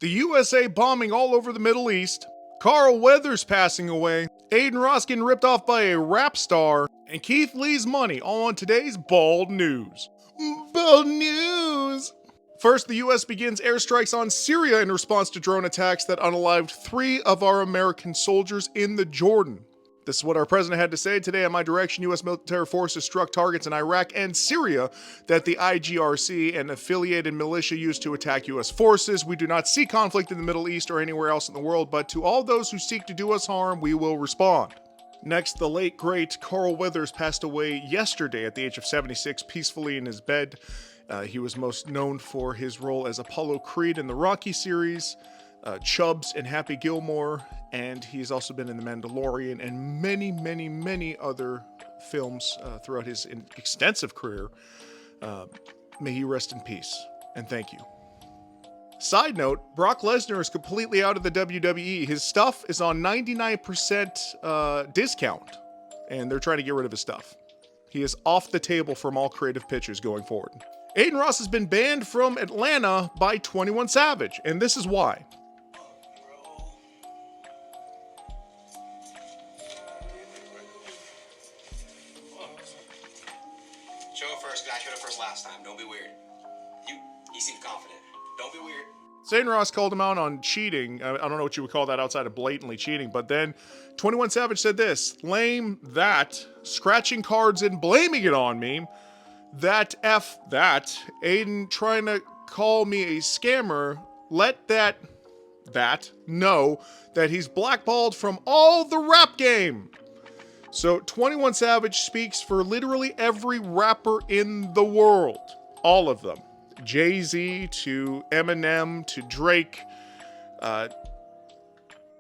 The USA bombing all over the Middle East, Carl Weathers passing away, Adin Ross getting ripped off by a rap star, and Keith Lee's money, all on today's Bald News. Bald News! First, the US begins airstrikes on Syria in response to drone attacks that unalived 3 of our American soldiers in the Jordan. This is what our president had to say today. On my direction, U.S. military forces struck targets in Iraq and Syria that the IGRC and affiliated militia used to attack U.S. forces. We do not see conflict in the Middle East or anywhere else in the world, but to all those who seek to do us harm, we will respond. Next, the late, great Carl Weathers passed away yesterday at the age of 76, peacefully in his bed. He was most known for his role as Apollo Creed in the Rocky series, Chubbs and Happy Gilmore, and he's also been in The Mandalorian and many, many, many other films throughout his extensive career. May he rest in peace, and thank you. Side note, Brock Lesnar is completely out of the WWE. His stuff is on 99% discount, and they're trying to get rid of his stuff. He is off the table from all creative pitches going forward. Adin Ross has been banned from Atlanta by 21 Savage, and this is why. Show it first, guys. Showed it first last time. Don't be weird. You seem confident. Don't be weird. Adin Ross called him out on cheating. I don't know what you would call that outside of blatantly cheating, but then 21 Savage said this: lame that, scratching cards and blaming it on me. That F that, Adin trying to call me a scammer, let that know that he's blackballed from all the rap game. So 21 Savage speaks for literally every rapper in the world. All of them. Jay-Z to Eminem to Drake,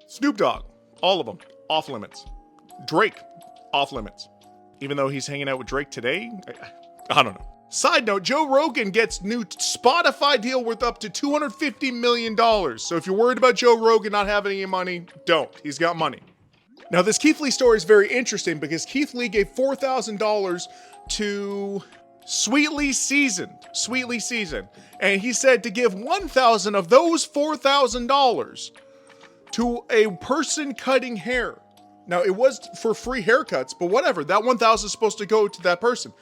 Snoop Dogg, all of them, off limits. Drake, off limits. Even though he's hanging out with Drake today, I don't know. Side note, Joe Rogan gets new Spotify deal worth up to $250 million. So if you're worried about Joe Rogan not having any money, don't. He's got money. Now this Keith Lee story is very interesting because Keith Lee gave $4,000 to Sweetly Seasoned, and he said to give 1,000 of those $4,000 to a person cutting hair. Now it was for free haircuts, but whatever, that 1,000 is supposed to go to that person.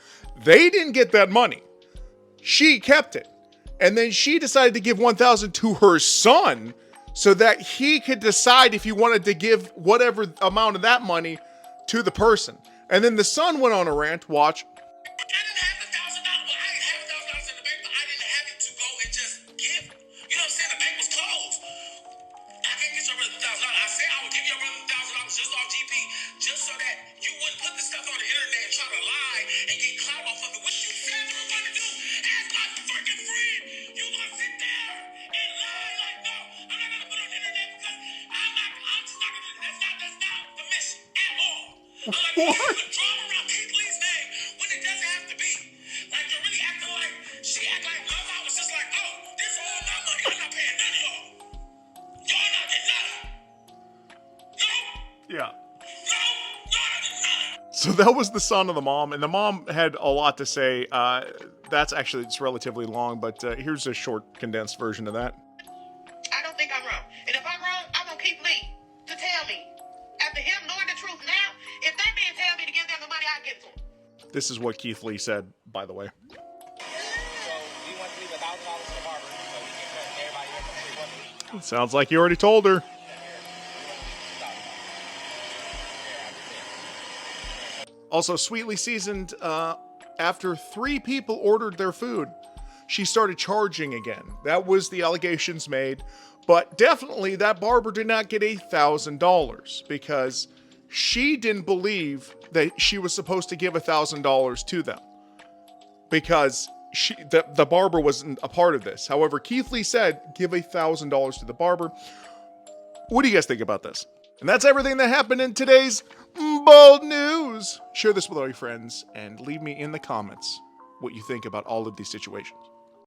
They didn't get that money. She kept it. And then she decided to give 1,000 to her son so that he could decide if he wanted to give whatever amount of that money to the person. And then the son went on a rant, watch. Just so that you wouldn't put the stuff on the internet and try to lie and get clout off of it. What you said you were going to do as my freaking friend, you going to sit there and lie like, no, I'm not going to put it on the internet because I'm just not going to, that's not the mission at all. I'm like, you put drama around Keith Lee's name when it doesn't have to be. Like, you're really acting like, she act like my mom was just like, oh, this is all my money, I'm not paying none of y'all. Y'all not getting nothing. No? Yeah. So that was the son of the mom, and the mom had a lot to say. That's actually, it's relatively long, but here's a short, condensed version of that. I don't think I'm wrong. And if I'm wrong, I want Keith Lee to tell me. After him knowing the truth now, if that man tell me to give them the money, I'll give it to him. This is what Keith Lee said, by the way. So we want to leave $1,000 to the barber so we can cut everybody here for free. Sounds like you already told her. Also, Sweetly Seasoned, after 3 people ordered their food, she started charging again. That was the allegations made. But definitely that barber did not get $1,000 because she didn't believe that she was supposed to give $1,000 to them. Because the barber wasn't a part of this. However, Keith Lee said, give $1,000 to the barber. What do you guys think about this? And that's everything that happened in today's Bald News. Share this with all your friends and leave me in the comments what you think about all of these situations.